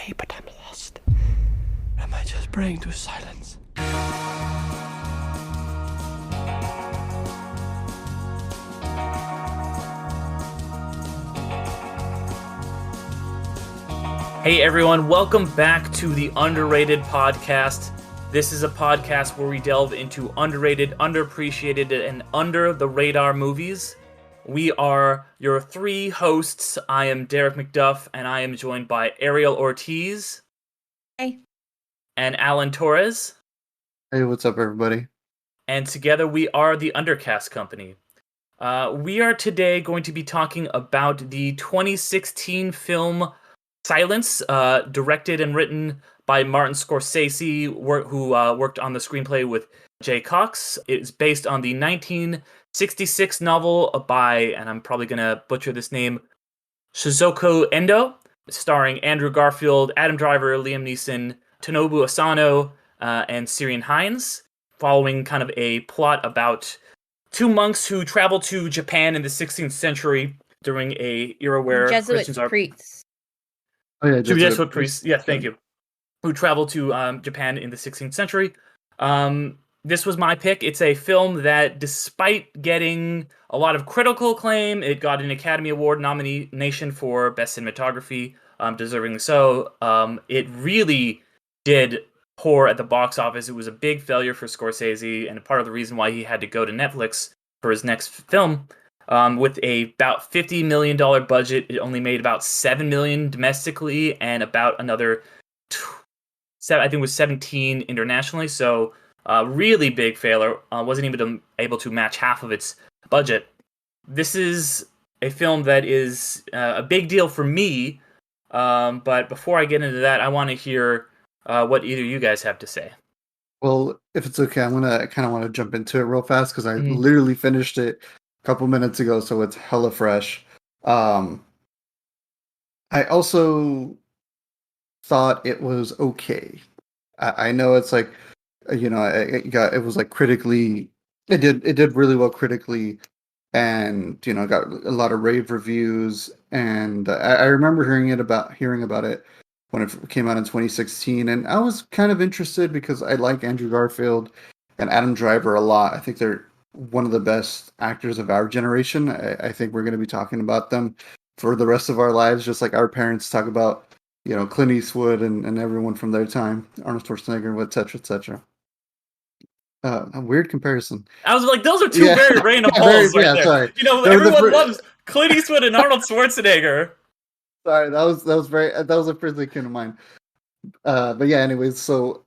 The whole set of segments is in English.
way, but I'm lost. Am I just praying to silence? Hey everyone, welcome back to the Underrated Podcast. This is a podcast where we delve into underrated, underappreciated, and under-the-radar movies. We are your three hosts. I am Derek McDuff, and I am joined by Ariel Ortiz. Hey. And Alan Torres. Hey, what's up, everybody? And together we are the Undercast Company. We are today going to be talking about the 2016 film Silence, directed and written by Martin Scorsese, who worked on the screenplay with Jay Cox. It's based on the 1966 novel by, and I'm probably going to butcher this name, Shūsaku Endō, starring Andrew Garfield, Adam Driver, Liam Neeson, Tonobu Asano, and Ciarán Hinds, following kind of a plot about two monks who traveled to Japan in the 16th century during a era where Christians are... priests. Oh yeah, Jesuit priests. Yes, thank you. Who traveled to Japan in the 16th century. This was my pick. It's a film that, despite getting a lot of critical acclaim, it got an Academy Award nomination for Best Cinematography, deservingly so. It really did poor at the box office. It was a big failure for Scorsese, and part of the reason why he had to go to Netflix for his next film. With about $50 million budget, it only made about $7 million domestically and about another, I think it was 17 internationally. So, really big failure. Wasn't even able to match half of its budget. This is a film that is a big deal for me. But before I get into that, I want to hear what either of you guys have to say. Well, if it's okay, I kind of want to jump into it real fast because I literally finished it couple minutes ago, so it's hella fresh. I also thought it was okay. I know it's like, it was like critically, it did really well critically, and got a lot of rave reviews. And I remember hearing about it when it came out in 2016, and I was kind of interested because I like Andrew Garfield and Adam Driver a lot. I think they're one of the best actors of our generation. I think we're going to be talking about them for the rest of our lives, just like our parents talk about, Clint Eastwood and everyone from their time, Arnold Schwarzenegger, et cetera, et cetera. A weird comparison. I was like, those are two very random polls right there. Sorry. Everyone loves Clint Eastwood and Arnold Schwarzenegger. Sorry, that was a first that came to mind. But yeah, anyways, so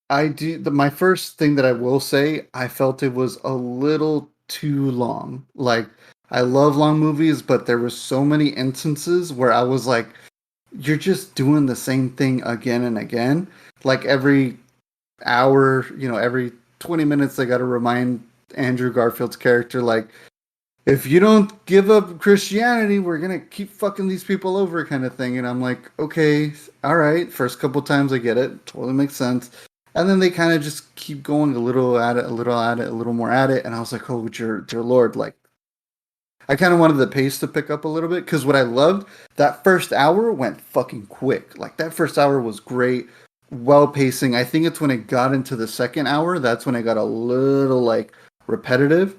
my first thing that I will say, I felt it was a little too long. Like, I love long movies, but there were so many instances where I was like, you're just doing the same thing again and again. Like every hour, every 20 minutes, they got to remind Andrew Garfield's character, like, if you don't give up Christianity, we're going to keep fucking these people over kind of thing. And I'm like, okay, all right. First couple times I get it. Totally makes sense. And then they kind of just keep going a little at it, a little more at it. And I was like, oh, dear Lord. Like, I kind of wanted the pace to pick up a little bit. Because what I loved, that first hour went fucking quick. Like, that first hour was great. Well pacing. I think it's when it got into the second hour, that's when it got a little, like, repetitive.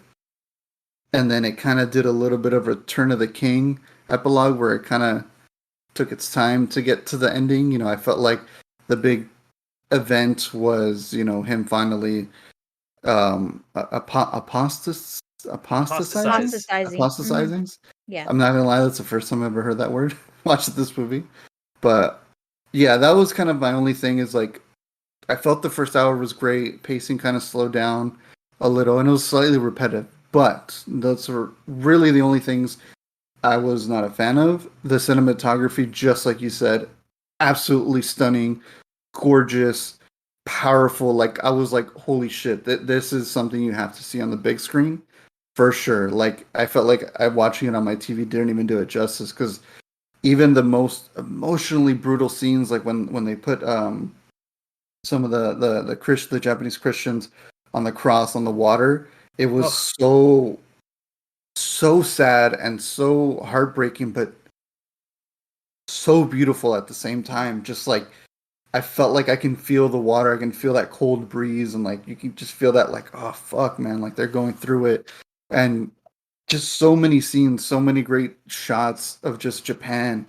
And then it kind of did a little bit of Return of the King epilogue where it kind of took its time to get to the ending. I felt like the big event was, him finally apostatizing. Mm-hmm. Yeah. I'm not gonna lie, that's the first time I've ever heard that word. Watched this movie. But yeah, that was kind of my only thing is like I felt the first hour was great, pacing kind of slowed down a little, and it was slightly repetitive. But those were really the only things I was not a fan of. The cinematography, just like you said, absolutely stunning, gorgeous, powerful. Like, I was like, holy shit, this is something you have to see on the big screen for sure. Like, I felt like watching it on my TV didn't even do it justice, because even the most emotionally brutal scenes, like when they put some of the Japanese Christians on the cross on the water, it was so sad and so heartbreaking, but so beautiful at the same time. Just like I felt like I can feel the water, I can feel that cold breeze, and like you can just feel that like, oh fuck, man, like they're going through it, and just so many scenes, so many great shots of just Japan,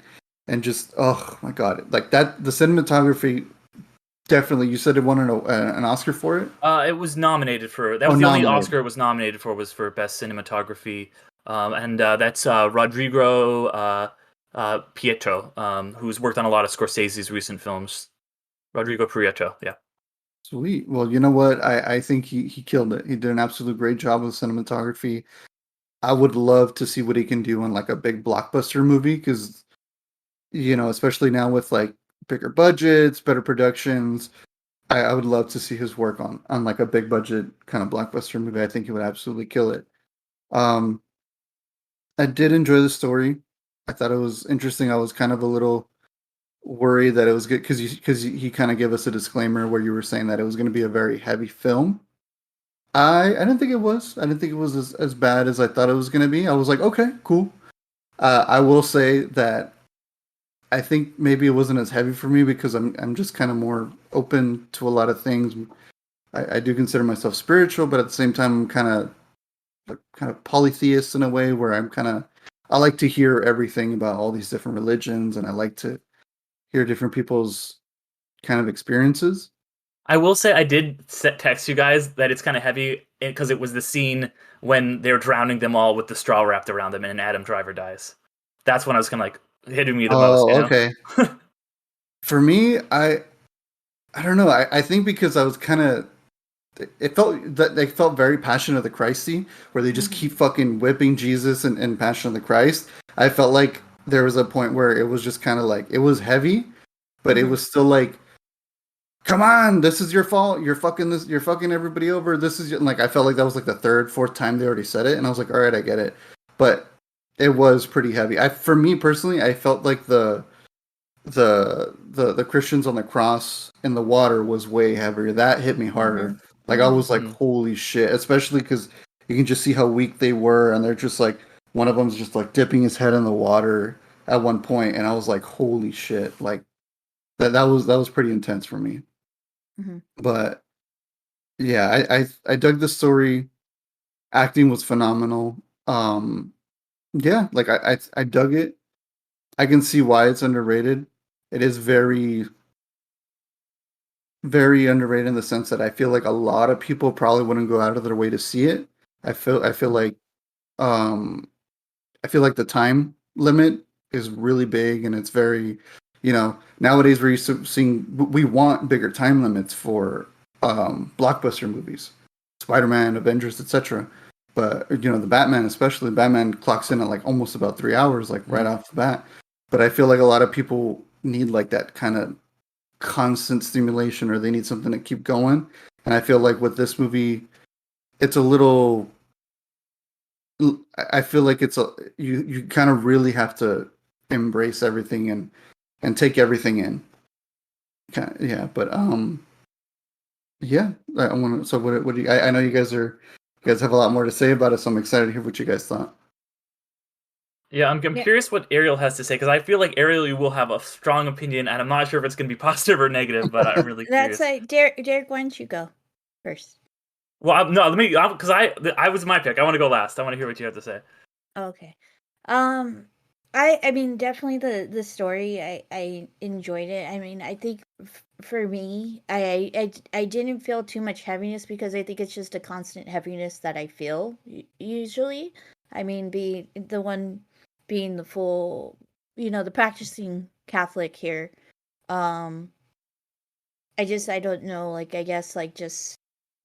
and just oh my god, like that the cinematography definitely. You said it won an Oscar for it. It was nominated for. That Oh, was the only nominated. Oscar it was nominated for, was for best cinematography. And that's Rodrigo Pietro, who's worked on a lot of Scorsese's recent films. Rodrigo Prieto, yeah. Sweet. Well, you know what? I think he killed it. He did an absolute great job with cinematography. I would love to see what he can do on like a big blockbuster movie because especially now with like bigger budgets, better productions. I would love to see his work on like a big budget kind of blockbuster movie. I think he would absolutely kill it. Um, I did enjoy the story. I thought it was interesting. I was kind of a little worried that it was good because he kind of gave us a disclaimer where you were saying that it was going to be a very heavy film. I didn't think it was. I didn't think it was as bad as I thought it was going to be. I was like, okay, cool. I will say that I think maybe it wasn't as heavy for me because I'm just kind of more open to a lot of things. I do consider myself spiritual, but at the same time, I'm kind of polytheist in a way where I like to hear everything about all these different religions, and I like to hear different people's kind of experiences. I will say I did text you guys that it's kind of heavy because it was the scene when they're drowning them all with the straw wrapped around them and Adam Driver dies. That's when I was kind of like hitting me the most. Oh, okay. For me, I don't know. I think because I was kind of it felt that they felt very Passion of the Christy, where they just keep fucking whipping Jesus and Passion of the Christ. I felt like there was a point where it was just kind of like it was heavy, but it was still like, come on, this is your fault. You're fucking this. You're fucking everybody over. This is like I felt like that was like the third, fourth time they already said it, and I was like, all right, I get it, but it was pretty heavy. For me personally, I felt like the Christians on the cross in the water was way heavier. That hit me harder. Like I was like, holy shit! Especially because you can just see how weak they were, and they're just like one of them's just like dipping his head in the water at one point, and I was like, holy shit! Like that was pretty intense for me. But yeah, I dug the story. Acting was phenomenal. Yeah, like I dug it. I can see why it's underrated. It is very very underrated in the sense that I feel like a lot of people probably wouldn't go out of their way to see it. I feel like um I feel like the time limit is really big and it's very nowadays we're used to seeing we want bigger time limits for blockbuster movies. Spider-Man, Avengers, etc. But the Batman especially, Batman clocks in at like almost about 3 hours like right off the bat. But I feel like a lot of people need like that kind of constant stimulation or they need something to keep going. And I feel like with this movie, it's a little. I feel like you kind of really have to embrace everything and take everything in. Yeah, but yeah. I want to. So what do you? I know you guys have a lot more to say about it, so I'm excited to hear what you guys thought. Yeah, I'm curious what Ariel has to say because I feel like Ariel, you will have a strong opinion, and I'm not sure if it's going to be positive or negative. But I'm really curious. That's like Derek. Why don't you go first? Well, no, let me because I was my pick. I want to go last. I want to hear what you have to say. Okay. I mean definitely the story I enjoyed it. I mean I think for me I didn't feel too much heaviness because I think it's just a constant heaviness that I feel usually. I mean being the full the practicing Catholic here. Um I don't know, like I guess like just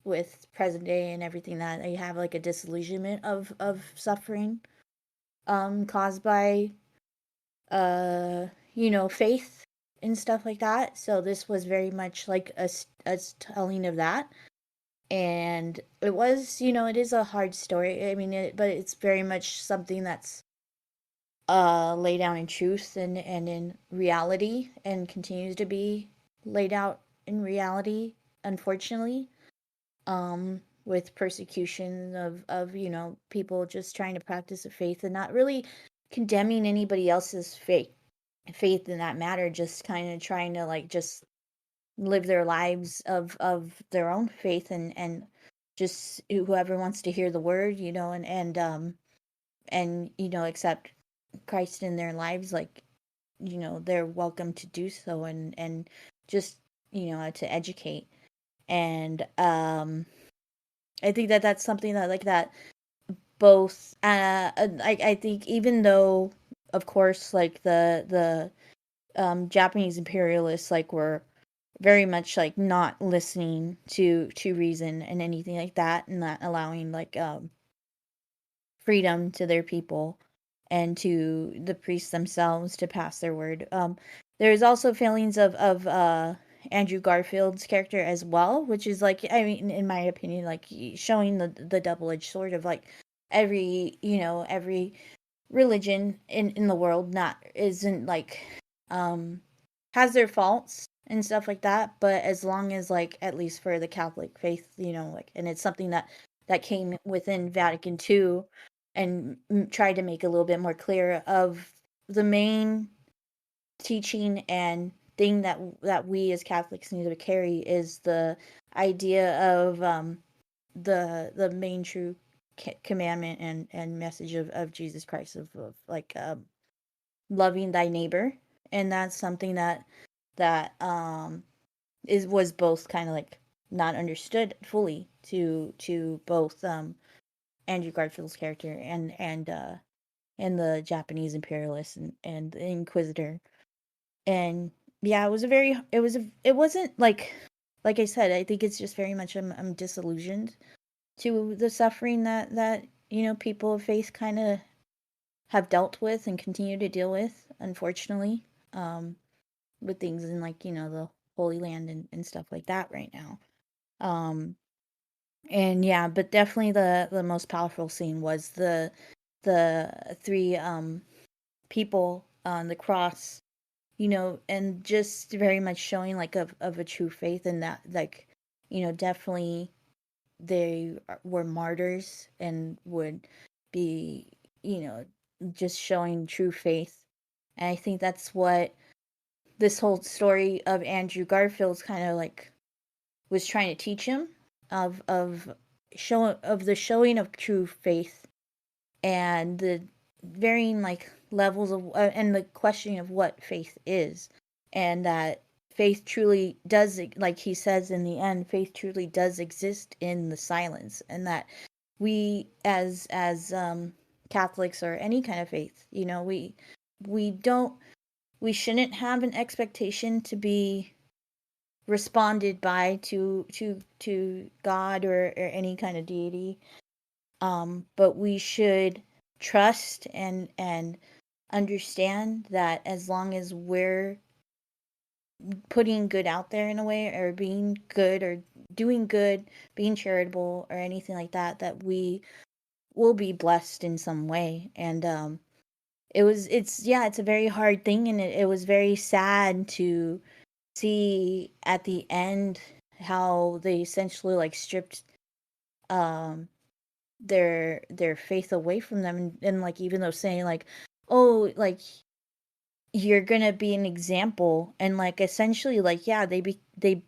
with present day and everything that I have like a disillusionment of suffering caused by faith and stuff like that. So this was very much like a telling of that. And it was, it is a hard story. I mean, but it's very much something that's laid down in truth and in reality and continues to be laid out in reality, unfortunately. With persecution of people just trying to practice a faith and not really condemning anybody else's faith. faith in that matter, just kind of trying to like just live their lives of their own faith, and just whoever wants to hear the word, and accept Christ in their lives, like, they're welcome to do so, and just, to educate. And I think that that's something that, like, that both I think, even though, of course, like, the Japanese imperialists, like, were very much like not listening to reason and anything like that, and not allowing like freedom to their people and to the priests themselves to pass their word. There's also failings of Andrew Garfield's character as well, which is, like, I mean, in my opinion, like, showing the double-edged sword of, like, every religion in the world not isn't like has their faults and stuff like that, but as long as, like, at least for the Catholic faith, like, and it's something that came within Vatican II, and tried to make a little bit more clear of the main teaching and thing that we as Catholics need to carry is the idea of the main true commandment and message of Jesus Christ, of like, loving thy neighbor. And that's something that was both kind of like not understood fully to both Andrew Garfield's character and the Japanese imperialist and the Inquisitor. And yeah, it wasn't like I said, I think it's just very much I'm disillusioned to the suffering that people of faith kind of have dealt with and continue to deal with, unfortunately, with things in, like, the Holy Land and stuff like that right now. And yeah, but definitely the most powerful scene was the three people on the cross, and just very much showing, like, of a true faith, and that, like, definitely they were martyrs and would be, just showing true faith. And I think that's what this whole story of Andrew Garfield's kind of like was trying to teach him, of the showing of true faith, and the varying, like, levels of and the questioning of what faith is, and that faith truly does, like he says in the end, faith truly does exist in the silence, and that we as Catholics, or any kind of faith, we shouldn't have an expectation to be responded by to God, or any kind of deity, but we should trust and understand that as long as we're putting good out there in a way, or being good, or doing good, being charitable, or anything like that, that we will be blessed in some way. And it's a very hard thing, and it was very sad to see at the end how they essentially, like, stripped um their faith away from them, and like, even though saying, like, oh, like, you're gonna be an example, and, like, essentially, like, yeah, they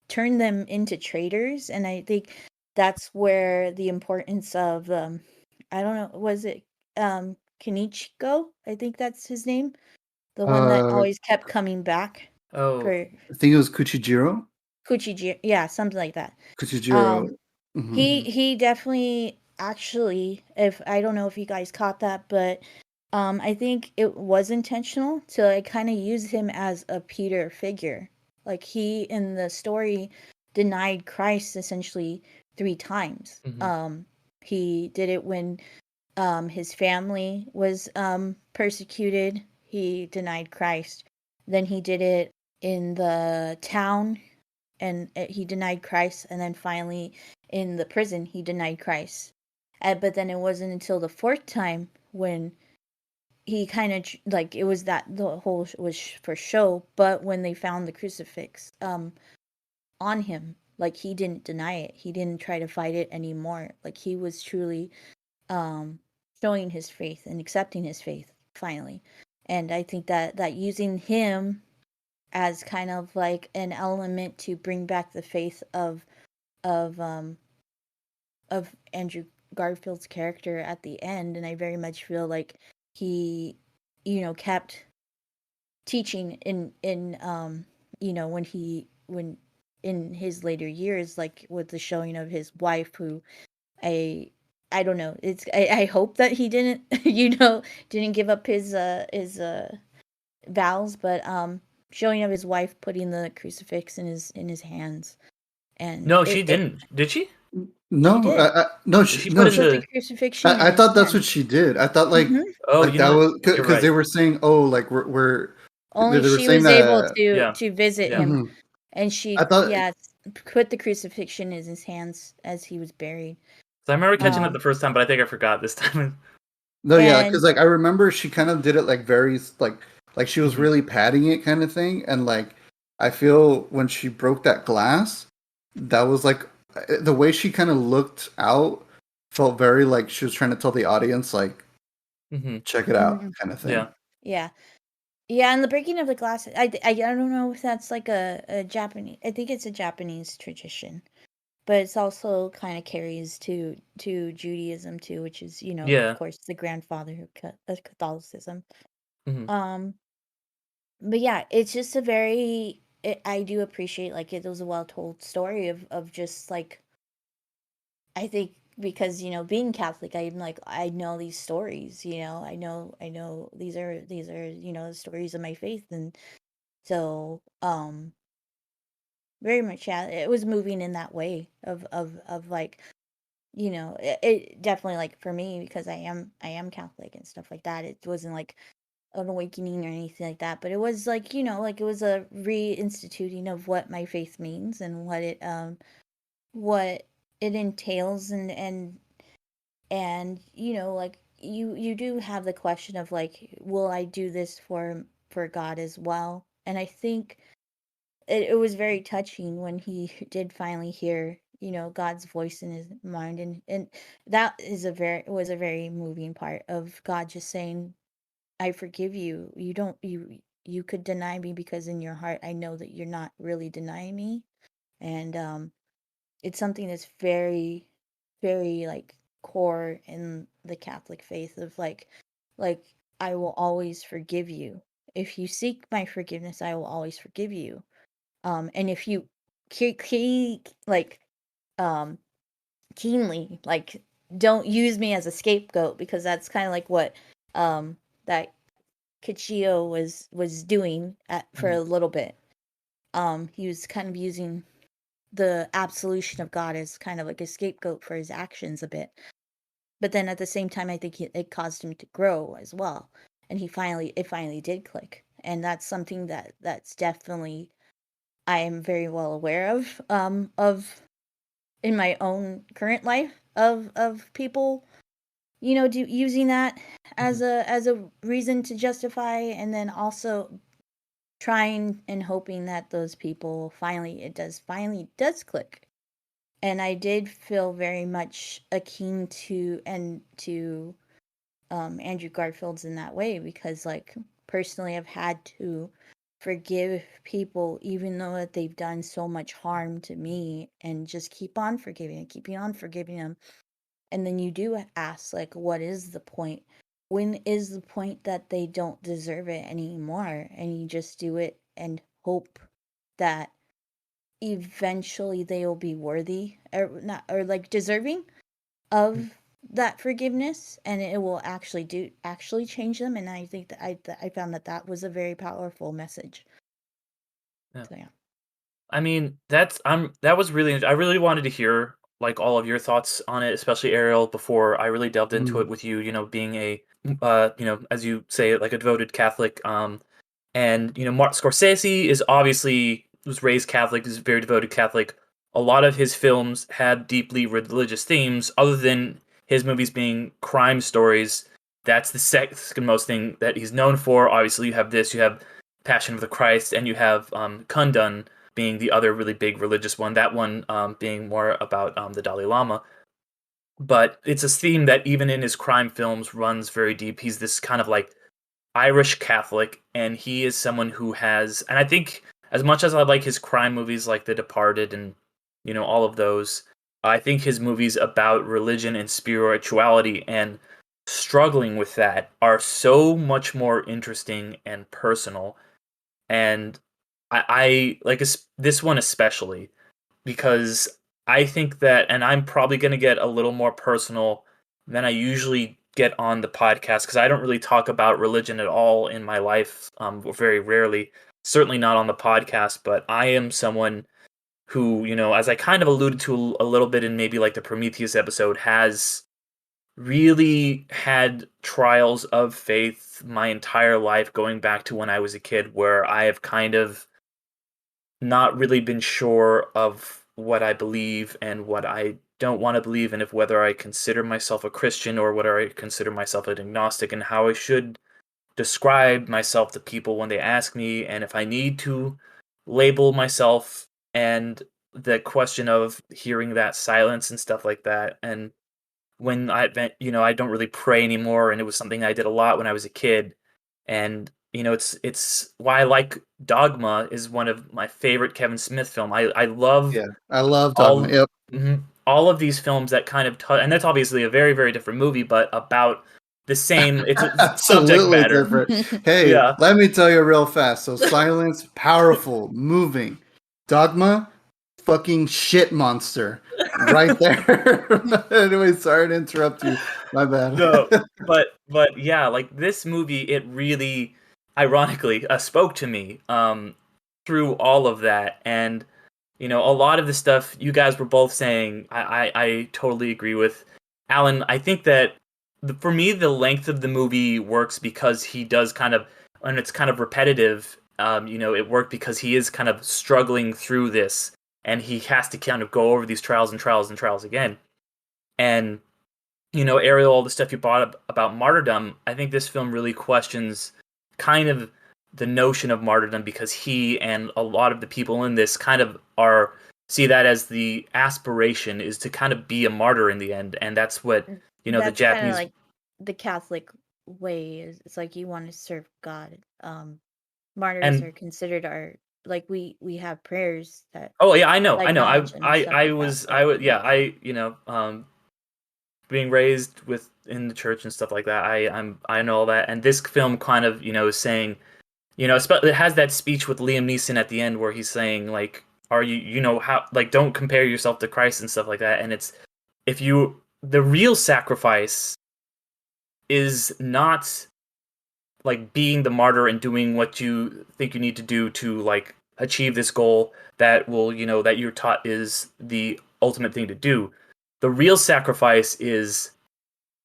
turned them into traitors. And I think that's where the importance of I don't know, was it Kenichiko, I think that's his name, the one that I always kept coming back Oh, for think it was Kuchijiro. Kuchiji, yeah, something like that. Kuchijiro. um Mhm. he definitely, actually, if I don't know if you guys caught that, but I think it was intentional to, like, kind of use him as a Peter figure. Like, he in the story denied Christ essentially 3 times. mhm. He did it when his family was persecuted. He denied Christ. Then he did it in the town, and he denied Christ, and then finally in the prison he denied Christ. But then it wasn't until the fourth time when he kind of, like, it was that the whole was for show, but when they found the crucifix on him, like, he didn't deny it, he didn't try to fight it anymore, like, he was truly um showing his faith and accepting his faith finally. And I think that using him as kind of like an element to bring back the faith of um of Andrew Garfield's character at the end, and I very much feel like he, kept teaching when in his later years, like with the showing of his wife, who I I don't know. I hope that he didn't didn't give up his vows, but showing of his wife putting the crucifix in his hands, and No, she didn't. Did she? she No, did. no, She She put in put the the. crucifixion in I his thought that's what hand. she did. I thought Hmm. Oh, like you that know what? was You're because they right. were saying, oh, like we're Only they were she saying was able that. Yeah. to visit Yeah. him, Mhm. and I she, thought yeah, put the crucifixion in his hands as he was buried. So I remember catching mhm. that the first time, but I think I forgot this time. No, yeah, because And like I remember she kind of did it like very like she was Mhm. really padding it kind of thing, and like I feel when she broke that glass, that was like the way she kind of looked out felt very like she was trying to tell the audience like Mhm. check it out mhm, kind of thing. Yeah. yeah, yeah, and the breaking of the glass. I don't know if that's like a Japanese. I think it's a Japanese tradition, but it's also kind of carries to Judaism too, which is, of Yeah. course, the grandfather of Catholicism. Mhm. Um, but yeah, it's just a very. I do appreciate, like, it was a well told story of just like, I think, because being Catholic, I'm like, I know these stories. I know these are the stories of my faith, and so very much, yeah, it was moving in that way of like, it definitely, like, for me, because I am Catholic and stuff like that. It wasn't like an awakening or anything like that, but it was like, like, it was a reinstituting of what my faith means and what it entails, and like, you do have the question of like, will I do this for God as well? And I think it was very touching when he did finally hear, God's voice in his mind, and that was a very moving part of God just saying, I forgive you. You could deny me, because in your heart I know that you're not really denying me. And it's something that's very, very, like, core in the Catholic faith of like, I will always forgive you. If you seek my forgiveness, I will always forgive you. And if you like, um keenly, like, don't use me as a scapegoat, because that's kind of like what that Kichio was doing for Mhm. a little bit. He was kind of using the absolution of God as kind of like a scapegoat for his actions a bit. But then at the same time, I think it caused him to grow as well. And it finally did click. And that's something that's definitely, I am very well aware of in my own current life, of people, using that Mhm. as a reason to justify, and then also trying and hoping that those people finally does click. And I did feel very much akin to Andrew Garfield's in that way, because, like, personally, I've had to forgive people even though that they've done so much harm to me, and just keep on forgiving and keeping on forgiving them. And then you do ask, like, what is the point? When is the point that they don't deserve it anymore? And you just do it and hope that eventually they will be worthy, or not, or like deserving of that forgiveness, and it will actually change them. And I think that I found that was a very powerful message. Yeah. So yeah. I mean, that was really I really wanted to hear like all of your thoughts on it, especially Ariel, before I really delved into Mm. it with you, being a as you say, like a devoted Catholic. And Martin Scorsese is obviously was raised Catholic, is a very devoted Catholic. A lot of his films had deeply religious themes, other than his movies being crime stories. That's the second most thing that he's known for. Obviously, you have Passion of the Christ, and you have Kundun being the other really big religious one. That one being more about the Dalai Lama. But it's a theme that even in his crime films runs very deep. He's this kind of like Irish Catholic, and he is someone who has, and I think as much as I like his crime movies like The Departed and all of those, I think his movies about religion and spirituality and struggling with that are so much more interesting and personal. And I like this one especially because I think that, and I'm probably going to get a little more personal than I usually get on the podcast because I don't really talk about religion at all in my life, or very rarely. Certainly not on the podcast, but I am someone who, as I kind of alluded to a little bit in maybe like the Prometheus episode, has really had trials of faith my entire life, going back to when I was a kid, where I have kind of not really been sure of what I believe and what I don't want to believe, and if whether I consider myself a Christian or whether I consider myself an agnostic, and how I should describe myself to people when they ask me, and if I need to label myself, and the question of hearing that silence and stuff like that. And when I don't really pray anymore, and it was something I did a lot when I was a kid. And it's why I like Dogma is one of my favorite Kevin Smith film. I love Yeah, I love Dogma. all Yep. all of these films that kind of and that's obviously a very, very different movie, but about the same. It's a subject Absolutely matter. different. Hey, Yeah. let me tell you real fast. So silence, powerful, moving. Dogma, fucking shit monster. Right there. Anyway, sorry to interrupt you. My bad. No, but yeah, like this movie, it really, ironically, spoke to me through all of that. And a lot of the stuff you guys were both saying, I totally agree with. Alan, I think that for me, the length of the movie works because he does kind of, and it's kind of repetitive. It worked because he is kind of struggling through this, and he has to kind of go over these trials and trials and trials again. And Ariel, all the stuff you brought up about martyrdom, I think this film really questions kind of the notion of martyrdom, because he and a lot of the people in this kind of see that as the aspiration is to kind of be a martyr in the end. And that's what, the That's Japanese... kind of like the Catholic way is. It's like you want to serve God. Martyrs are considered like we have prayers that. Oh yeah, I know. like knowledge and stuff I like was, that, I so, would, yeah, being raised in the church and stuff like that. I know all that. And this film kind of, is saying, it has that speech with Liam Neeson at the end where he's saying, like, are you, how, like, don't compare yourself to Christ and stuff like that. And it's, the real sacrifice is not like being the martyr and doing what you think you need to do to like achieve this goal that will, that you're taught is the ultimate thing to do. The real sacrifice is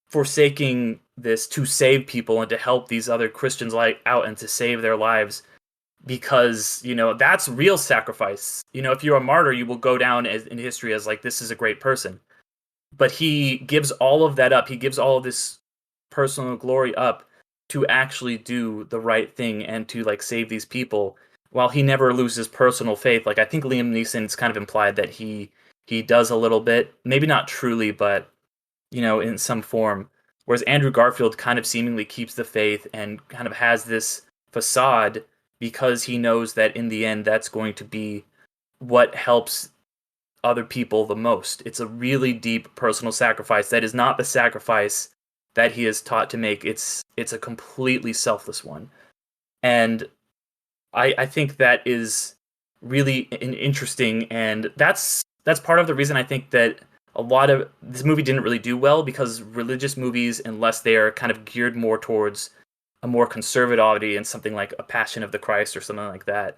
forsaking this to save people and to help these other Christians out and to save their lives, because that's real sacrifice. If you're a martyr, you will go down in history as like, this is a great person. But he gives all of that up. He gives all of this personal glory up to actually do the right thing and to like save these people, while he never loses personal faith. Like, I think Liam Neeson, it's kind of implied that he does a little bit, maybe not truly, but in some form. Whereas Andrew Garfield kind of seemingly keeps the faith and kind of has this facade because he knows that in the end that's going to be what helps other people the most. It's a really deep personal sacrifice that is not the sacrifice that he is taught to make. It's a completely selfless one. And I think that is really interesting, and that's part of the reason I think that a lot of this movie didn't really do well, because religious movies, unless they are kind of geared more towards a more conservative audience, something like A Passion of the Christ or something like that,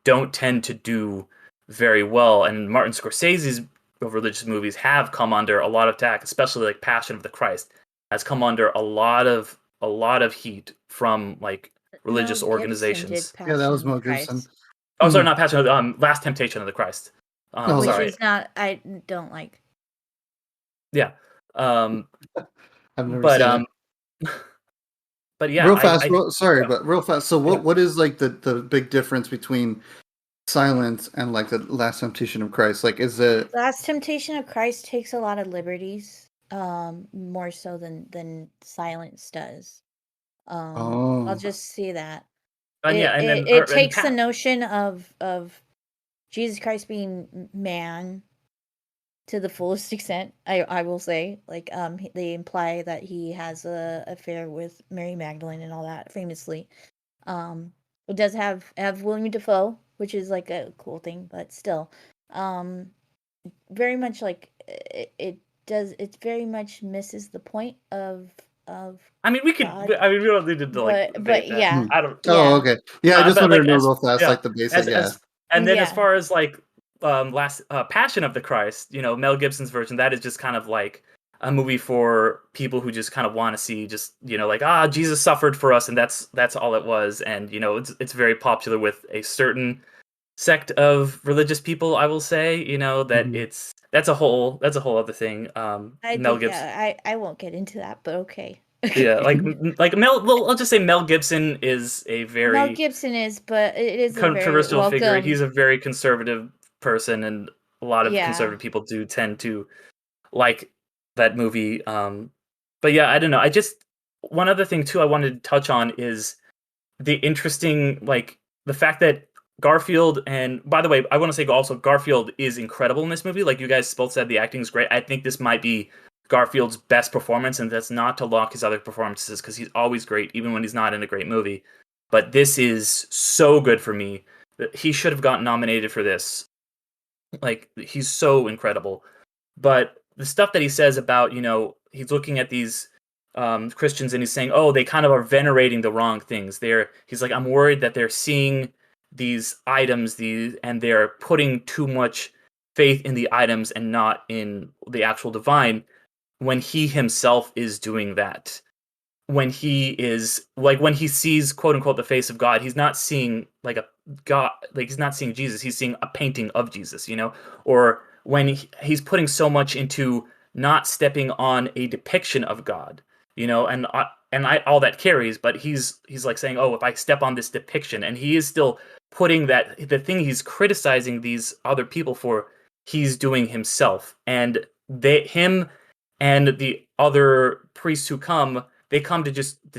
don't tend to do very well. And Martin Scorsese's religious movies have come under a lot of attack, especially like Passion of the Christ has come under a lot of heat from like religious Mel Gibson organizations. did Yeah, that was Passion of Mel the Christ, Gibson. Oh, sorry, not Passion of the Last Temptation of the Christ. Oh, which sorry. is not. I don't like. Yeah. I've never But seen it. but yeah, Real fast, sorry, yeah. but real fast. So what is like the big difference between Silence and like the Last Temptation of Christ? Like, is it Last Temptation of Christ takes a lot of liberties, more so than Silence does. I'll Oh. just say that. And yeah, and then It and takes the notion of Jesus Christ being man to the fullest extent. I will say, like, they imply that he has a affair with Mary Magdalene and all that, famously. It does have William Dafoe, which is like a cool thing, but still, um, very much like it very much misses the point of I mean, we could. God. I mean, we don't need to like But debate that. yeah, Hmm. I don't. Oh, yeah, okay. Yeah, I just But wanted like to know as real fast, yeah, like the basic. Yeah. and then as yeah. far as like last Passion of the Christ, Mel Gibson's version, that is just kind of like a movie for people who just kind of want to see just like Jesus suffered for us, and that's all it was. And it's very popular with a certain sect of religious people, I will say. That Mhm. that's a whole other thing. I Mel did. Gibson. Yeah, I won't get into that, but okay. Yeah, like Mel. Well, I'll just say Mel Gibson is a Mel very Gibson is, but it is a very controversial figure. He's welcome. a very conservative person, and a lot of Yeah, conservative people do tend to like that movie. But yeah, I don't know. I just one other thing too I wanted to touch on is the interesting the fact that Garfield, and by the way, I want to say also Garfield is incredible in this movie. Like you guys both said, the acting is great. I think this might be Garfield's best performance, and that's not to lock his other performances because he's always great, even when he's not in a great movie. But this is so good for me that he should have gotten nominated for this. Like he's so incredible. But the stuff that he says about he's looking at these Christians and he's saying, oh, they kind of are venerating the wrong things. He's like, I'm worried that they're seeing these items and they're putting too much faith in the items and not in the actual divine, when he himself is doing that. When he is when he sees quote unquote the face of God, he's not seeing like a God, like he's not seeing Jesus, he's seeing a painting of Jesus, or when he's putting so much into not stepping on a depiction of God, and all that carries, but he's like saying, oh, if I step on this depiction, and he is still putting that the thing he's criticizing these other people for, he's doing himself, and him and the other priests who come, they come to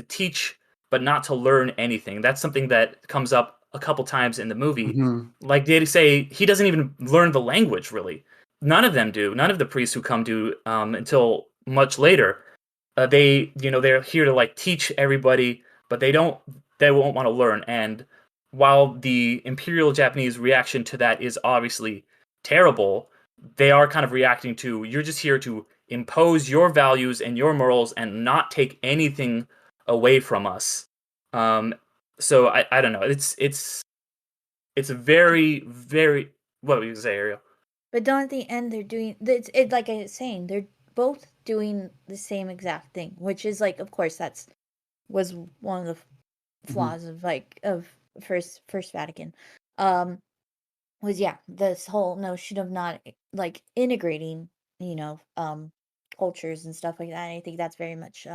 teach, but not to learn anything. That's something that comes up a couple times in the movie. Mhm. Like they say, he doesn't even learn the language really. None of them do. None of the priests who come do until much later. They're here to like teach everybody, but they won't want to learn. And while the Imperial Japanese reaction to that is obviously terrible, they are kind of reacting to, you're just here to impose your values and your morals and not take anything away from us. So I don't know. It's a very, very, what would you say, Ariel? but don't at the end they're doing it like I was saying. They're both doing the same exact thing, which is like, of course, was one of the Mhm. flaws of first Vatican. Was this whole notion of not like integrating, cultures and stuff like that. And I think that's very much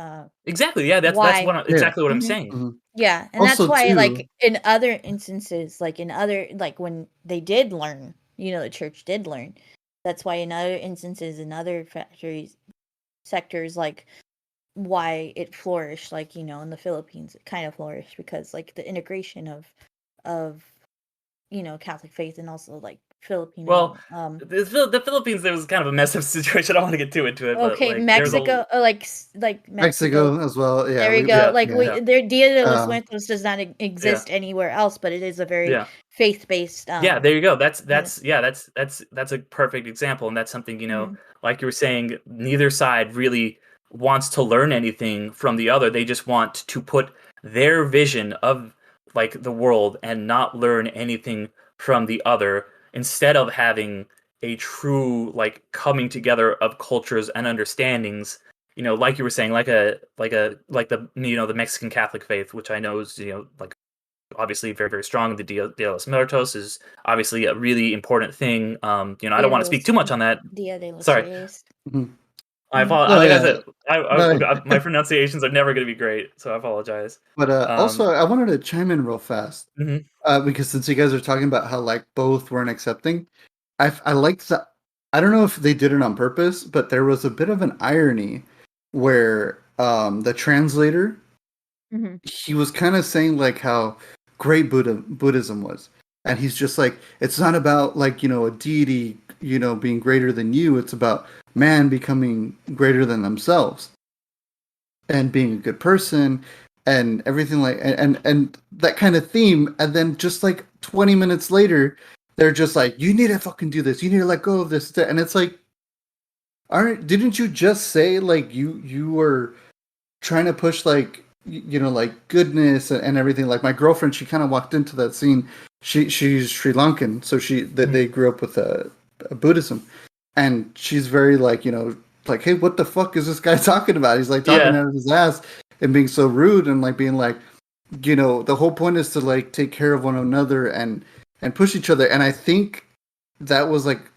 Exactly. Yeah, that's why. Yeah. exactly what I'm Mhm. saying. Mhm. Yeah, and that's Also, why, too. like, in other instances, like in other, like when they did learn, the church did learn. That's why in other instances, in other sectors, like why it flourished, like in the Philippines, it kind of flourished because like the integration of Catholic faith and also like Well, Filipino. the Philippines, there was kind of a messed up situation. I don't want to get too into it, but Okay, like there's a Mexico, like Mexico. Mexico as well. Yeah, There we go. yeah, Like yeah. their Dia de los Uh, Muertos does not yeah, exist anywhere else, but it is a very yeah. faith-based. Yeah, there you go. That's Yeah. that's yeah, that's a perfect example, and that's something, Mhm. like you were saying, neither side really wants to learn anything from the other. They just want to put their vision of like the world and not learn anything from the other, instead of having a true like coming together of cultures and understandings. Like you were saying, like the the Mexican Catholic faith, which I know is like obviously very, very strong. The Dia de los Muertos is obviously a really important thing. I don't want to speak too much on that. Dia de los Sorry, Reyes. mhm. I Mhm. apologize. No, Like I yeah. said, No, my pronunciations are never going to be great, so I apologize. but Um, also, I wanted to chime in real fast mhm. because since you guys are talking about how like both weren't accepting, I liked that. I don't know if they did it on purpose, but there was a bit of an irony where the translator Mm-hmm. he was kind of saying like how great Buddhism was, and he's just like, it's not about like a deity being greater than you. It's about man becoming greater than themselves and being a good person and everything like and that kind of theme. And then just like 20 minutes later, they're just like, you need to fucking do this. You need to let go of this. And it's like, aren't didn't you just say like you were trying to push like like goodness and everything? Like my girlfriend, she kind of walked into that scene. She's Sri Lankan, so they grew up with a Buddhism, and she's very like like, hey, what the fuck is this guy talking about? He's like talking Yeah. out of his ass and being so rude and like being like, the whole point is to like take care of one another and push each other. And I think that was like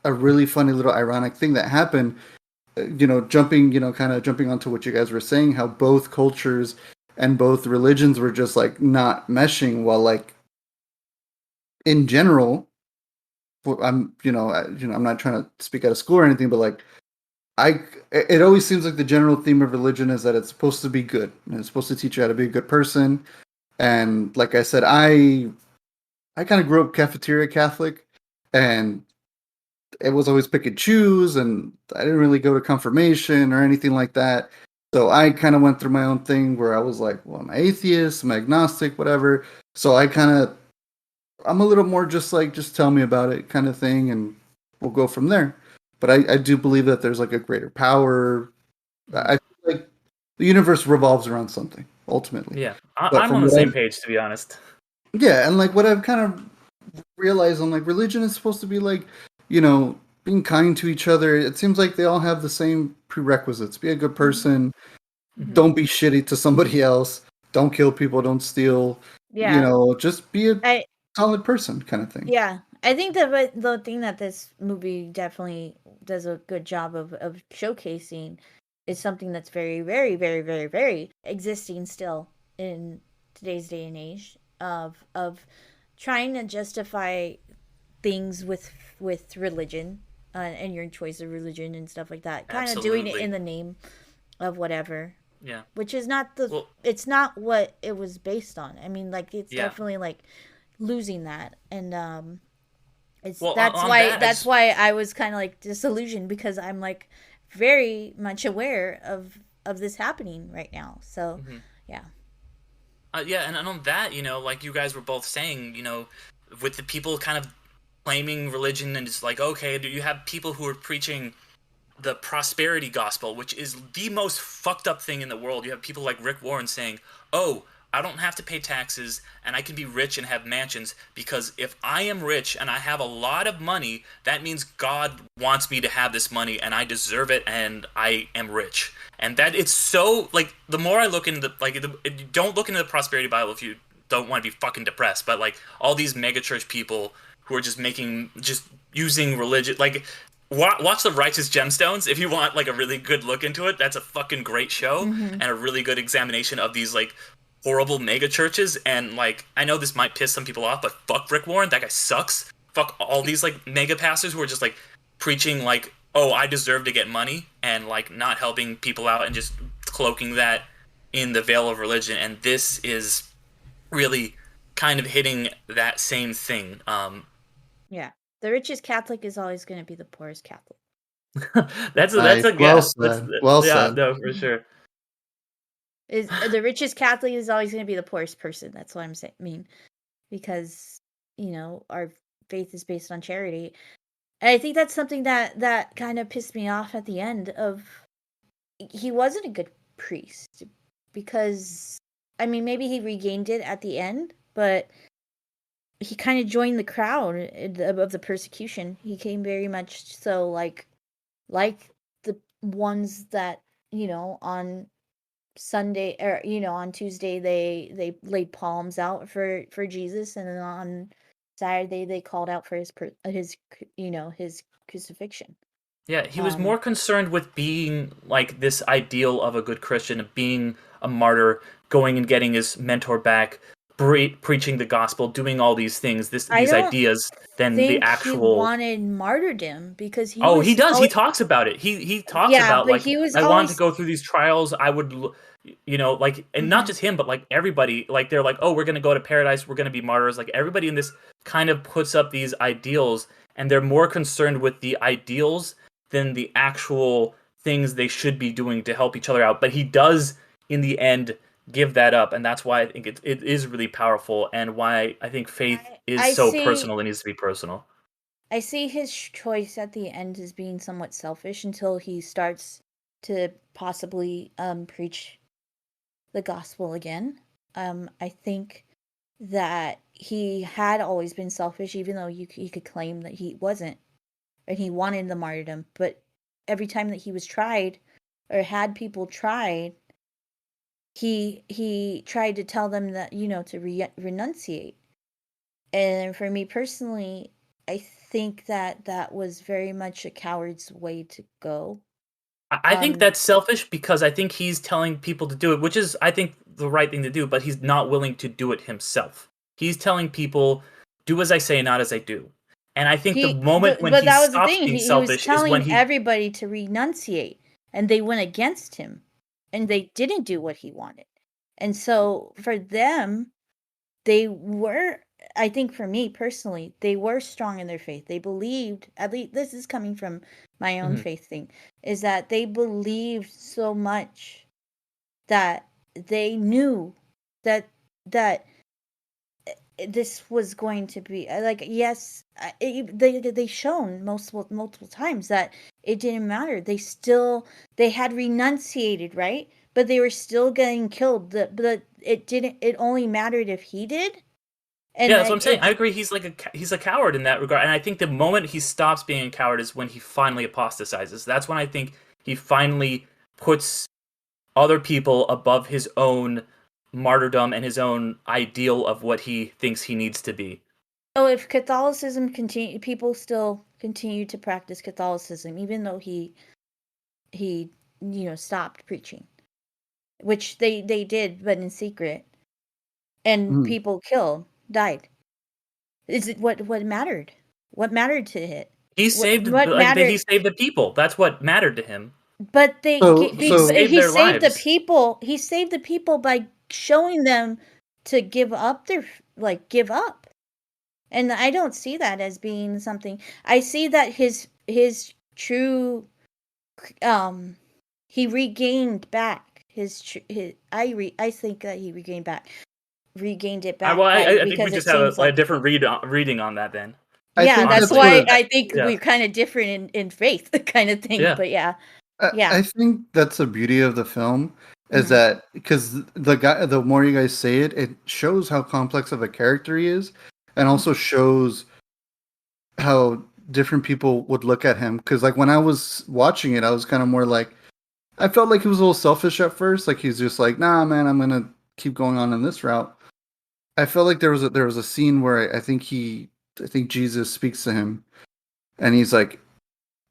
a really funny little ironic thing that happened. Jumping, kind of jumping onto what you guys were saying, how both cultures and both religions were just like not meshing. While like in general, I'm not trying to speak out of school or anything, but like it always seems like the general theme of religion is that it's supposed to be good and it's supposed to teach you how to be a good person. And like I said, I kind of grew up cafeteria Catholic, and it was always pick and choose, and I didn't really go to confirmation or anything like that. So I kind of went through my own thing where I was like, well, I'm atheist, I'm agnostic, whatever. So I'm a little more just like, just tell me about it kind of thing, and we'll go from there. But I do believe that there's like a greater power. I feel like the universe revolves around something ultimately. Yeah, But I'm from on the what same page, to be honest. yeah, and like what I've kind of realized, I'm like, religion is supposed to be like, being kind to each other. It seems like they all have the same prerequisites. Be a good person. Mhm. Don't be shitty to somebody else. Don't kill people. Don't steal. Yeah. Just be a I solid person kind of thing. Yeah, I think that the thing that this movie definitely does a good job of showcasing is something that's very, very, very, very, very existing still in today's day and age of trying to justify things with religion and your choice of religion and stuff like that. Kind of doing it Absolutely. in the name of whatever, Yeah. which is not Well, it's not what it was based on. I mean, like it's yeah. definitely like losing that, and it's Well, that's on why that, that's why I was kind of like disillusioned, because I'm like very much aware of this happening right now. So yeah. Yeah, and on that, like you guys were both saying, with the people kind of claiming religion, and it's like, okay, do you have people who are preaching the prosperity gospel, which is the most fucked up thing in the world. You have people like Rick Warren saying, "Oh, I don't have to pay taxes and I can be rich and have mansions because if I am rich and I have a lot of money, that means God wants me to have this money and I deserve it and I am rich." And that it's so like the more I look into don't look into the prosperity Bible if you don't want to be fucking depressed, but like all these megachurch people who are just using religion like watch the Righteous Gemstones if you want like a really good look into it. That's a fucking great show and a really good examination of these like horrible mega churches. And like I know this might piss some people off, but fuck Rick Warren, that guy sucks. Fuck all these like mega pastors who are just like preaching like, oh, I deserve to get money, and like not helping people out and just cloaking that in the veil of religion. And this is really kind of hitting that same thing. Yeah. The richest Catholic is always going to be the poorest Catholic. That's Nice. a Well guess. said. Well Yeah, said. no, for sure. Is the richest Catholic is always going to be the poorest person. That's what I'm saying. I mean, because our faith is based on charity, and I think that's something that kind of pissed me off at the end. Of he wasn't a good priest, because I mean maybe he regained it at the end, but he kind of joined the crowd of the persecution. He came very much so like the ones that on Sunday, or on Tuesday they laid palms out for Jesus, and then on Saturday they called out for his crucifixion. Yeah, he was more concerned with being like this ideal of a good Christian, of being a martyr, going and getting his mentor back, preaching the gospel, doing all these things, I these don't ideas, than the think he actual. wanted martyrdom, because he Oh, was he does. He always, talks about it. He talks yeah, about but like he was I want to always go through these trials. I would you know, like, and not just him, but like everybody, like they're like, oh, we're gonna go to paradise, we're gonna be martyrs. Like everybody in this kind of puts up these ideals, and they're more concerned with the ideals than the actual things they should be doing to help each other out. But he does, in the end, give that up, and that's why I think it is really powerful, and why I think faith is I so see. personal and needs to be personal. I see his choice at the end as being somewhat selfish until he starts to possibly preach the gospel again. I think that he had always been selfish, even though he could claim that he wasn't, and he wanted the martyrdom. But every time that he was tried, or had people tried, he tried to tell them that, you know, to renunciate. And for me personally, I think that that was very much a coward's way to go. I think that's selfish because I think he's telling people to do it, which is, I think, the right thing to do, but he's not willing to do it himself. He's telling people, do as I say, not as I do. And I think the moment when but he that was the stops thing. being He was selfish is when telling he. everybody to renunciate, and they went against him, and they didn't do what he wanted. And so for them, they were, I think for me personally, they were strong in their faith. They believed, at least this is coming from my own faith thing, is that they believed so much that they knew that this was going to be like, yes, they shown multiple times that it didn't matter. They had renunciated, right? But they were still getting killed. But it only mattered if he did. And Yeah, that's what I'm saying. I agree. He's he's a coward in that regard, and I think the moment he stops being a coward is when he finally apostatizes. That's when I think he finally puts other people above his own martyrdom and his own ideal of what he thinks he needs to be. So if Catholicism people still continue to practice Catholicism, even though he stopped preaching, which they did, but in secret, and people died. Is it what mattered? What mattered to it? He saved what mattered? he saved the people. That's what mattered to him. But he saved their lives. The people. He saved the people by showing them to give up give up. And I don't see that as being something. I see that his true he regained back I think that he regained it back. I think we just have a different reading on that then. Yeah, that's why I think we're kind of different in faith kind of thing. Yeah. But yeah. I think that's the beauty of the film is that because the more you guys say it, it shows how complex of a character he is, and also shows how different people would look at him. Because like when I was watching it, I was kind of more like, I felt like he was a little selfish at first. Like he's just like, nah, man, I'm gonna keep going on in this route. I felt like there was a scene where I think Jesus speaks to him, and he's like,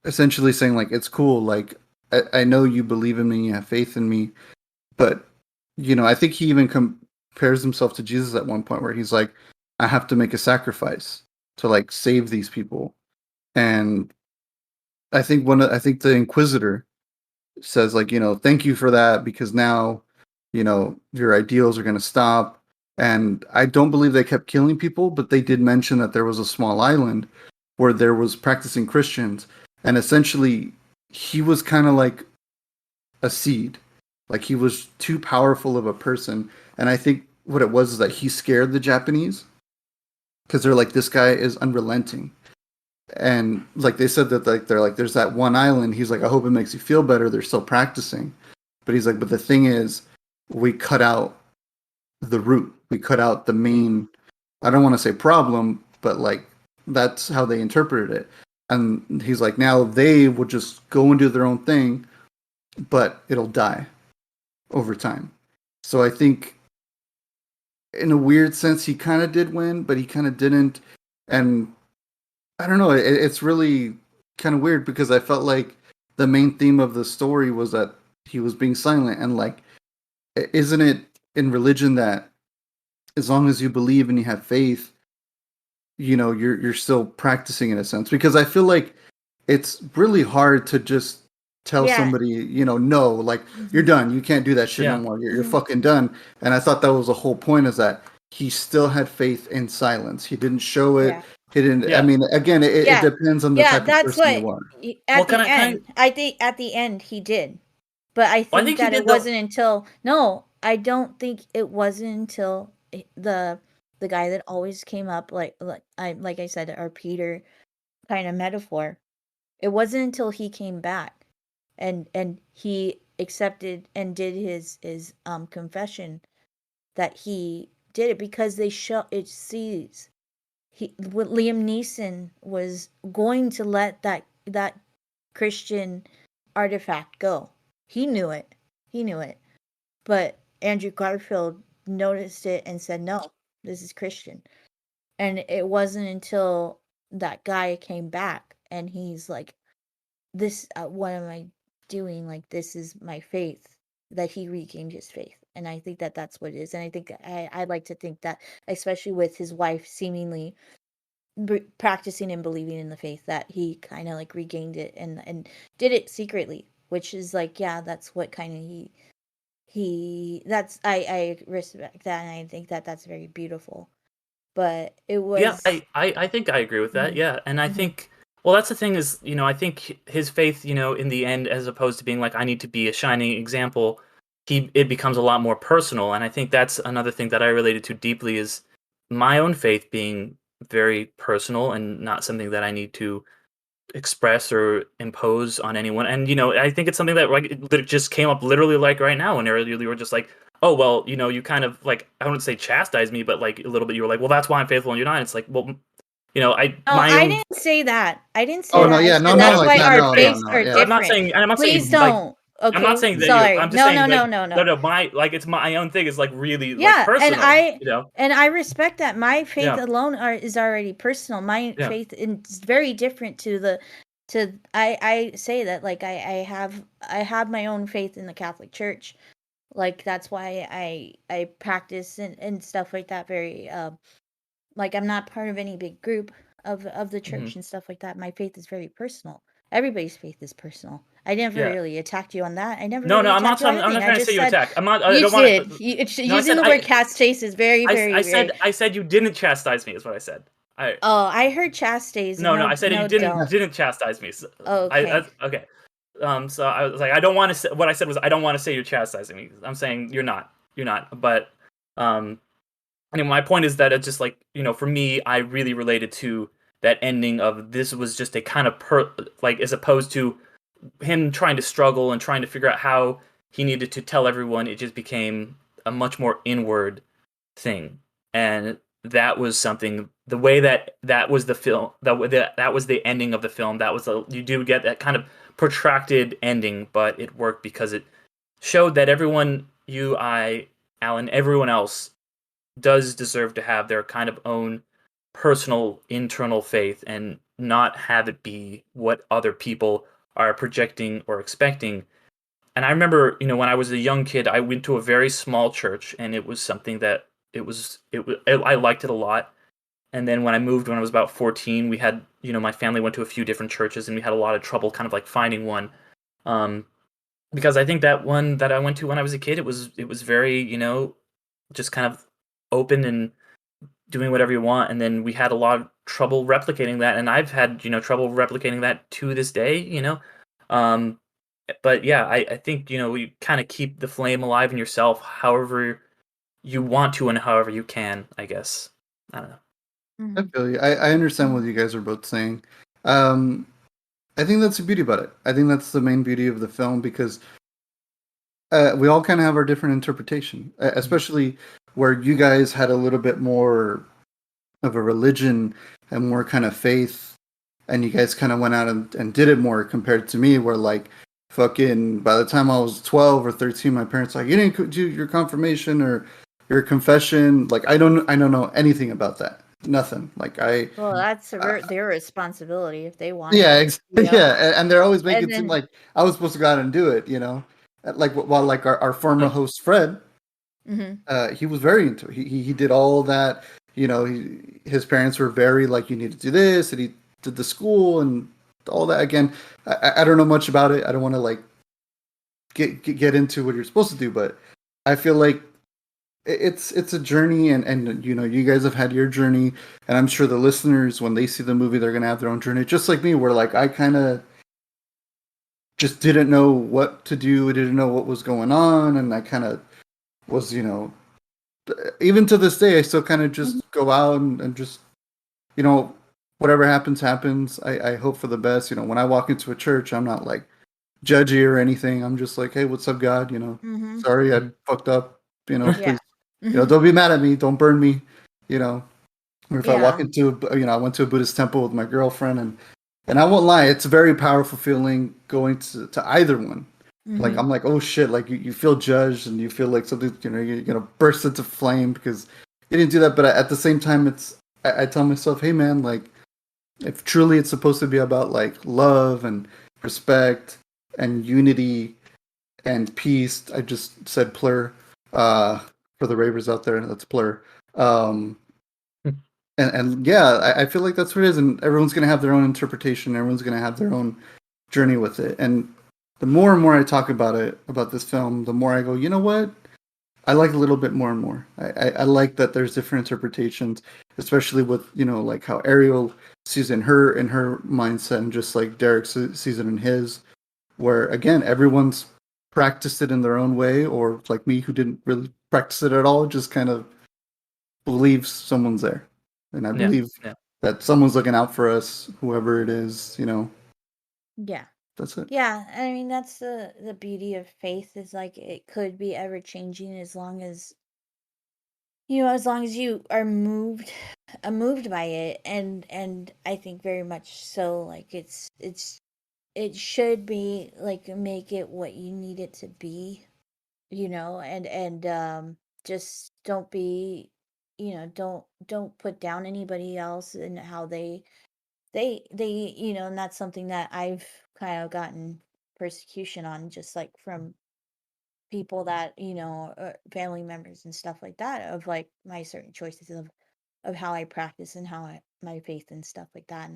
essentially saying like, it's cool, like I know you believe in me, you have faith in me, but I think he even compares himself to Jesus at one point where he's like, I have to make a sacrifice to like save these people. And I think the Inquisitor says like, thank you for that, because now, your ideals are going to stop. And I don't believe they kept killing people, but they did mention that there was a small island where there was practicing Christians, and essentially he was kind of like a seed. Like he was too powerful of a person. And I think what it was is that he scared the Japanese because they're like, this guy is unrelenting. And like they said that like they're like, there's that one island. He's like, I hope it makes you feel better. They're still practicing. But he's like, but the thing is, we cut out the root. We cut out the main, I don't want to say problem, but like that's how they interpreted it. And he's like, now they will just go and do their own thing, but it'll die over time. So I think in a weird sense, he kind of did win, but he kind of didn't. And I don't know, it's really kind of weird because I felt like the main theme of the story was that he was being silent. And like, isn't it in religion that as long as you believe and you have faith, you're still practicing in a sense? Because I feel like it's really hard to just tell Yeah. somebody, no, like you're done. You can't do that shit Yeah. no more. You're fucking done. And I thought that was the whole point, is that he still had faith in silence. He didn't show it. Yeah. He didn't. Yeah. I mean, again, it Yeah. depends on the Yeah, type of that's person you what are. at Well, the can I- end. I think at the end he did, but I Well, I think think he that it did the- wasn't until no, I don't think it wasn't until the guy that always came up, like I said, our Peter kind of metaphor. It wasn't until he came back and he accepted and did his confession that he did it, because they show it sees Liam Neeson was going to let that Christian artifact go. He knew it. He knew it. But Andrew Garfield noticed it and said, "No, this is Christian." And it wasn't until that guy came back and he's like, "This, what am I doing? Like, this is my faith," that he regained his faith. And I think that that's what it is. And I think I like to think that, especially with his wife seemingly practicing and believing in the faith, that he kind of like regained it and did it secretly, which is like, yeah, that's what kind of he that's I respect that, and I think that that's very beautiful. But it was Yeah, I think I agree with that. Mhm. Yeah, and I Mhm. think, well, that's the thing is, I think his faith, in the end, as opposed to being like, I need to be a shining example, it becomes a lot more personal, and I think that's another thing that I related to deeply, is my own faith being very personal and not something that I need to express or impose on anyone. And I think it's something that just came up literally like right now, when earlier you were just like, oh well, you kind of like, I wouldn't say chastise me, but like a little bit, you were like, well, that's why I'm faithful and you're not. It's like, well, No, my I own. didn't say that. I didn't say Oh that. no, I yeah, said no, that's like why that. our No, faiths no, are yeah. I'm not different. saying, and I'm not Please saying like, don't. Okay, I'm not saying that sorry. I'm just No, saying no, like, no, no, no. my, like, it's my own thing is like really like Yeah, personal. and I respect that. My faith Yeah. alone is already personal. My Yeah. faith is very different to I say that, like, I have my own faith in the Catholic Church. Like, that's why I practice and stuff like that, very like, I'm not part of any big group of the church and stuff like that. My faith is very personal. Everybody's faith is personal. I never Yeah. really attacked you on that. I never No, really I'm not attacked you on trying. I'm anything. not I trying to just say you said attack. I'm not. I you don't want did. to. Using the word chastise is very, very. I said you didn't chastise me, is what I said. Oh, I heard chastise. No, No, I said no, you don't. didn't chastise me. So Okay. okay. So I was like, I don't want to say. What I said was, I don't want to say you're chastising me. I'm saying you're not. You're not. But anyway, my point is that it's just like, for me, I really related to that ending of, this was just a kind of like, as opposed to him trying to struggle and trying to figure out how he needed to tell everyone. It just became a much more inward thing, and that was something. The way that was the film, that was the ending of the film. That was you do get that kind of protracted ending, but it worked because it showed that everyone, you, I, Alan, everyone else does deserve to have their kind of own personal internal faith, and not have it be what other people are projecting or expecting. And I remember, when I was a young kid, I went to a very small church, and it was something that I liked it a lot. And then when I moved, when I was about 14, we had, my family went to a few different churches, and we had a lot of trouble kind of like finding one. Because I think that one that I went to when I was a kid, it was very, just kind of open and doing whatever you want. And then we had a lot of trouble replicating that, and I've had, trouble replicating that to this day. But yeah, I think, you kind of keep the flame alive in yourself however you want to and however you can, I guess. I don't know. I feel you. I understand what you guys are both saying. I think that's the beauty about it. I think that's the main beauty of the film, because we all kind of have our different interpretation, especially where you guys had a little bit more of a religion and more kind of faith, and you guys kind of went out and did it more, compared to me, where like fucking by the time I was 12 or 13, my parents were like, you didn't do your confirmation or your confession. Like, I don't know anything about that. Nothing. Like, Well, that's their responsibility if they want. yeah, to, you know? yeah, and they're always making And it seem then- like I was supposed to go out and do it, like, while like our former host Fred, he was very into it. He did all that. His parents were very like, you need to do this, and he did the school, and all that. Again, I don't know much about it. I don't want to like get into what you're supposed to do, but I feel like it's a journey, and you know, you guys have had your journey, and I'm sure the listeners, when they see the movie, they're gonna have their own journey, just like me, where like I kind of just didn't know what to do, didn't know what was going on, and I kind of was, you know, even to this day, I still kind of just go out and just, you know, whatever happens, happens. I hope for the best. You know, when I walk into a church, I'm not like judgy or anything. I'm just like, hey, what's up, God? You know, Mm-hmm. sorry I fucked up. You know, Yeah. please, you know, don't be mad at me. Don't burn me. You know, or if I walk Yeah. into, you know, I went to a Buddhist temple with my girlfriend, and I won't lie, it's a very powerful feeling going to either one. Like Mm-hmm. I'm like, oh shit, like you feel judged and you feel like something, you know, you're gonna burst into flame because you didn't do that. But at the same time, I tell myself, hey man, like if truly it's supposed to be about like love and respect and unity and peace. I just said plur, for the ravers out there, that's plur. Um, and yeah, I feel like that's what it is, and everyone's gonna have their own interpretation. Everyone's gonna have their own journey with it, and the more and more I talk about it, about this film, the more I go, you know what? I like a little bit more and more. I like that there's different interpretations, especially with, you know, like how Ariel sees it in her mindset, and just like Derek sees it in his. Where again, everyone's practiced it in their own way, or like me, who didn't really practice it at all, just kind of believes someone's there, and I Yeah. believe Yeah. that someone's looking out for us, whoever it is. You know, Yeah. that's it. Yeah. I mean, that's the beauty of faith is like it could be ever changing as long as as long as you are moved by it, and I think very much so. Like it should be like make it what you need it to be, and just don't be, don't put down anybody else and how they and that's something that I've kind of gotten persecution on, just like from people that family members and stuff like that, of like my certain choices of how I practice and my faith and stuff like that,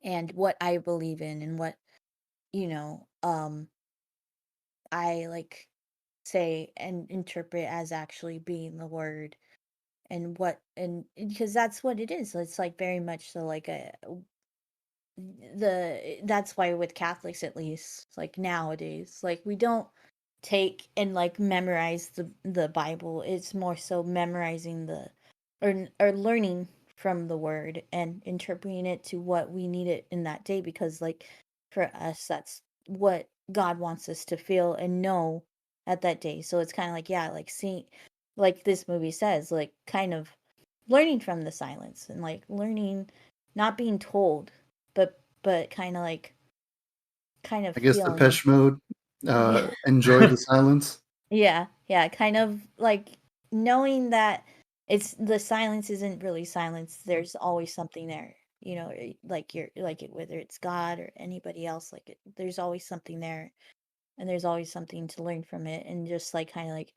and what I believe in, and what you know I like say and interpret as actually being the word, and because that's what it is. It's like very much so like that's why with Catholics, at least like nowadays, like we don't take and like memorize the Bible. It's more so memorizing or learning from the word and interpreting it to what we need it in that day, because like for us, that's what God wants us to feel and know at that day. So it's kind of like, yeah, like seeing, like this movie says, like kind of learning from the silence, and like learning, not being told, but kind of I guess feeling. Depeche Mode, Yeah. enjoy the silence. Yeah, kind of like knowing that it's the silence isn't really silence. There's always something there. Like whether it's God or anybody else, like there's always something there, and there's always something to learn from it, and just like kind of like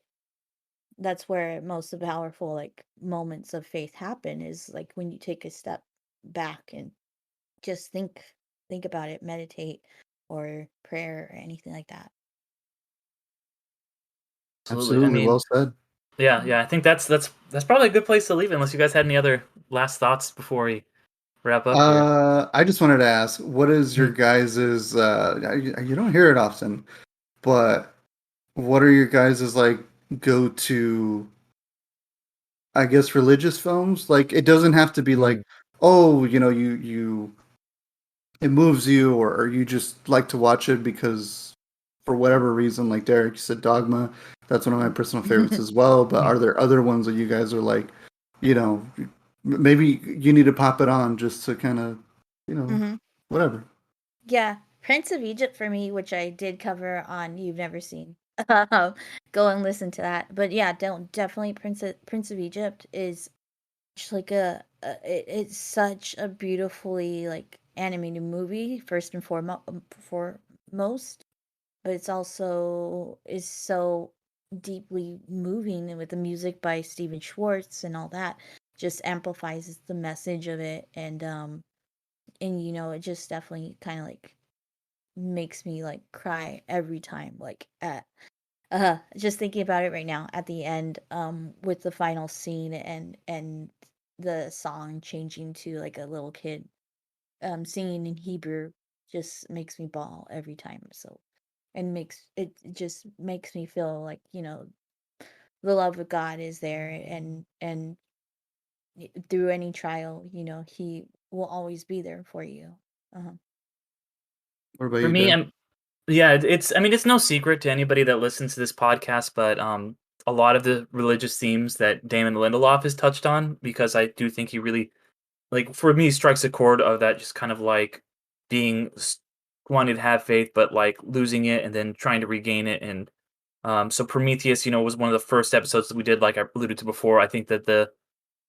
that's where most of the powerful like moments of faith happen, is like when you take a step back and just think about it, meditate, or prayer, or anything like that. Absolutely. I Absolutely, mean, well said. yeah. I think that's probably a good place to leave it, unless you guys had any other last thoughts before we wrap up here. I just wanted to ask, what is your Mhm. guys's? You don't hear it often, but what are your guys's like go to? I guess religious films. Like it doesn't have to be like, oh, you know, you it moves you, or you just like to watch it because for whatever reason, like Derek, you said Dogma. That's one of my personal favorites as well. But are there other ones that you guys are like, you know, maybe you need to pop it on just to kind of, you know, Hmm. whatever. Yeah, Prince of Egypt for me, which I did cover on You've Never Seen. Um, Go and listen to that. But yeah, don't definitely Prince of Egypt is just like it's such a beautifully like animated movie, first and foremost, but it's also is so deeply moving, and with the music by Steven Schwartz and all that, just amplifies the message of it, and you know, it just definitely kind of like makes me like cry every time, like at just thinking about it right now at the end, with the final scene and the song changing to like a little kid singing in Hebrew just makes me bawl every time. So and makes it just makes me feel like, you know, the love of God is there, and through any trial, you know, he will always be there for you. Uh-huh. What about For you, me, Dale? yeah, it's I mean, it's no secret to anybody that listens to this podcast, but a lot of the religious themes that Damon Lindelof has touched on, because I do think he really, like, for me, strikes a chord of that, just kind of like being wanting to have faith, but like losing it and then trying to regain it. And so Prometheus, you know, was one of the first episodes that we did, like I alluded to before. I think that the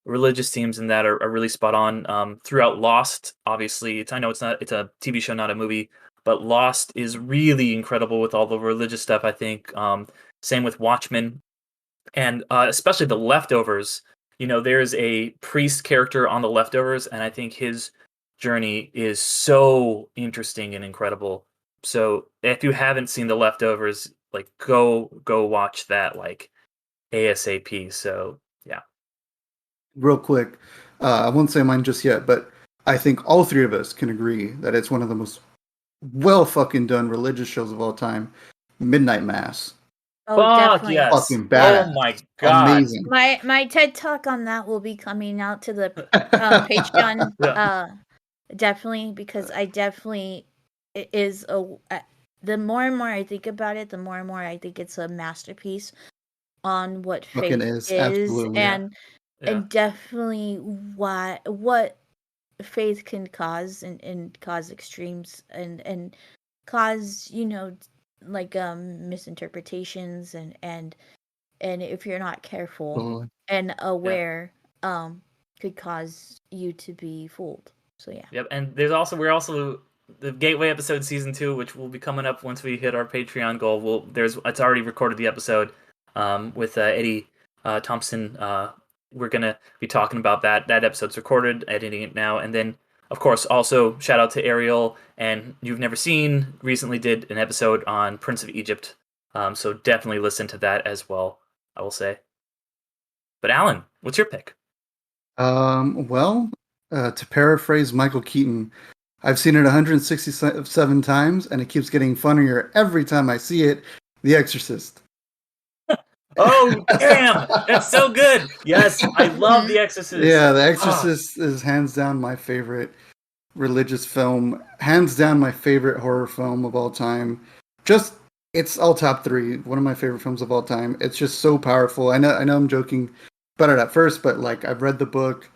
religious themes in that are really spot on. Throughout Lost, obviously, I know it's a TV show, not a movie, but Lost is really incredible with all the religious stuff. I think same with Watchmen, and especially the Leftovers. You know, there's a priest character on the Leftovers, and I think his journey is so interesting and incredible. So if you haven't seen the Leftovers, like go watch that like ASAP. So yeah. Real quick, I won't say mine just yet, but I think all three of us can agree that it's one of the most well fucking done religious shows of all time. Midnight Mass, Oh, Fuck definitely. yes. fucking Oh badass, my god. amazing. My TED talk on that will be coming out to the Patreon. Yeah. Definitely, because I definitely it is the more and more I think about it, the more and more I think it's a masterpiece on what Fucking faith is is, absolutely. Yeah. Yeah. and definitely what faith can cause, and cause extremes, and cause, you know, like misinterpretations, and if you're not careful Totally. and Yeah. aware, could cause you to be fooled. So yeah. Yep. And we're also the Gateway episode season 2, which will be coming up once we hit our Patreon goal. It's already recorded the episode with Eddie Thompson. We're gonna be talking about that. That episode's recorded, editing it now, and then of course also shout out to Ariel and You've Never Seen recently did an episode on Prince of Egypt. So definitely listen to that as well, I will say. But Alan, what's your pick? Well, to paraphrase Michael Keaton, I've seen it 167 times, and it keeps getting funnier every time I see it. The Exorcist. Oh, damn! That's so good! Yes, I love The Exorcist. Yeah, The Ah, Exorcist is hands down my favorite religious film, hands down my favorite horror film of all time. Just it's all top three. One of my favorite films of all time. It's just so powerful. I know I'm joking about it at first, but like I've read the book,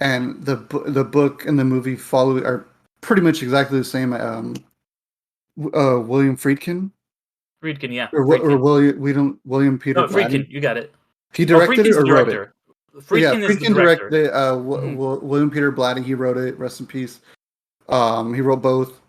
and the book and the movie follow are pretty much exactly the same. William Friedkin Friedkin, yeah. or Friedkin. William Peter No, Blatty. Friedkin, you got it. He Oh, directed it Friedkin's the or wrote it. director. Yeah, Friedkin is the Friedkin director. directed it. Mhm. William Peter Blatty, he wrote it. Rest in peace. He wrote both,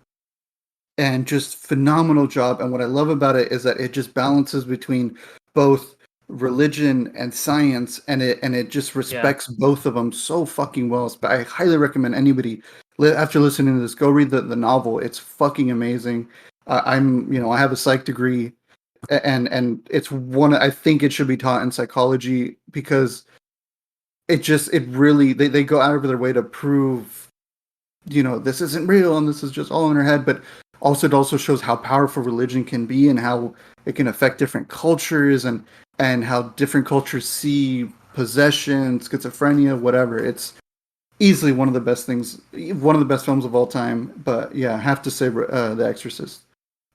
and just phenomenal job. And what I love about it is that it just balances between both religion and science, and it just respects both of them so fucking well. But I highly recommend anybody after listening to this go read the novel. It's fucking amazing. I have a psych degree, and it's one I think it should be taught in psychology because it really they go out of their way to prove this isn't real and this is just all in her head, but also it also shows how powerful religion can be and how it can affect different cultures and how different cultures see possession, schizophrenia, whatever. It's easily one of the best things, one of the best films of all time. But yeah, I have to say The Exorcist,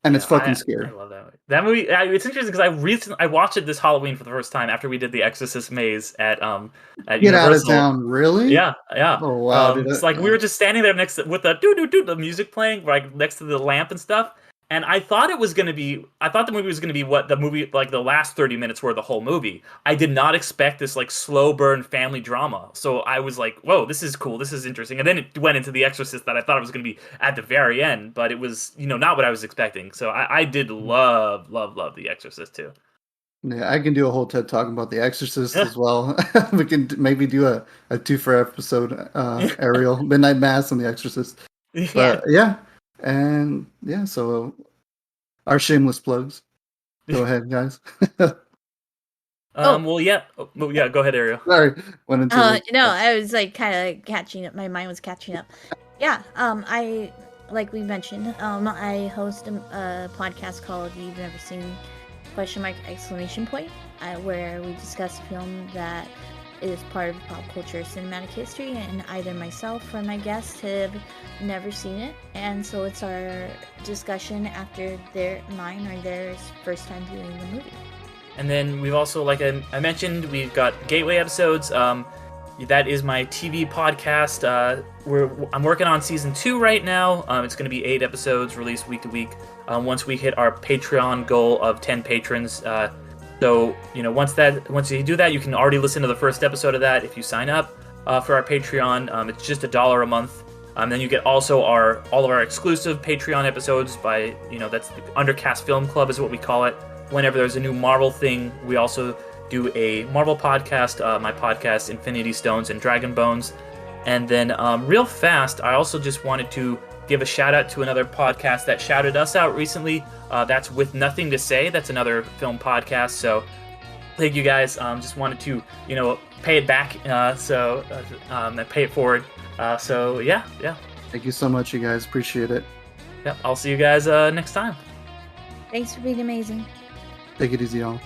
and it's Yeah, fucking I scary. love that movie. That movie, it's interesting because I watched it this Halloween for the first time after we did the Exorcist maze at Get out of Universal. town, really? Yeah, yeah. Oh wow, dude! It's like we were just standing there next to, with the the music playing, like next to the lamp and stuff. And I thought the movie was gonna be what the movie, like the last 30 minutes were the whole movie. I did not expect this like slow burn family drama. So I was like, whoa, this is cool, this is interesting. And then it went into The Exorcist that I thought it was gonna be at the very end, but it was, not what I was expecting. So I did love The Exorcist too. Yeah, I can do a whole TED talk about The Exorcist as well. We can maybe do a two for episode. Ariel, Midnight Mass, and The Exorcist. But yeah, and yeah, so our shameless plugs. Go ahead, guys. Well, yeah. Well, yeah. Go ahead, Ariel. Sorry, went into No, I was like kind of catching up. My mind was catching up. Yeah. I like we mentioned. I host a podcast called "You've Never Seen?" Exclamation point, where we discuss a film that is part of pop culture cinematic history, and either myself or my guests have never seen it, and so it's our discussion after mine or theirs first time viewing the movie. And then we've also, like I mentioned, we've got Gateway episodes. That is my TV podcast. I'm working on season 2 right now. It's going to be 8 episodes released week to week. Once we hit our Patreon goal of 10 patrons. So once you do that, you can already listen to the first episode of that if you sign up for our Patreon. It's just $1 a month. Then you get also all of our exclusive Patreon episodes by that's the Undercast Film Club is what we call it. Whenever there's a new Marvel thing, we also do a Marvel podcast, my podcast, Infinity Stones and Dragon Bones. And then real fast, I also just wanted to give a shout out to another podcast that shouted us out recently. That's With Nothing to Say. That's another film podcast. So thank you guys. Just wanted to, pay it back. And pay it forward. So yeah. Thank you so much, you guys. Appreciate it. Yeah, I'll see you guys next time. Thanks for being amazing. Take it easy, y'all.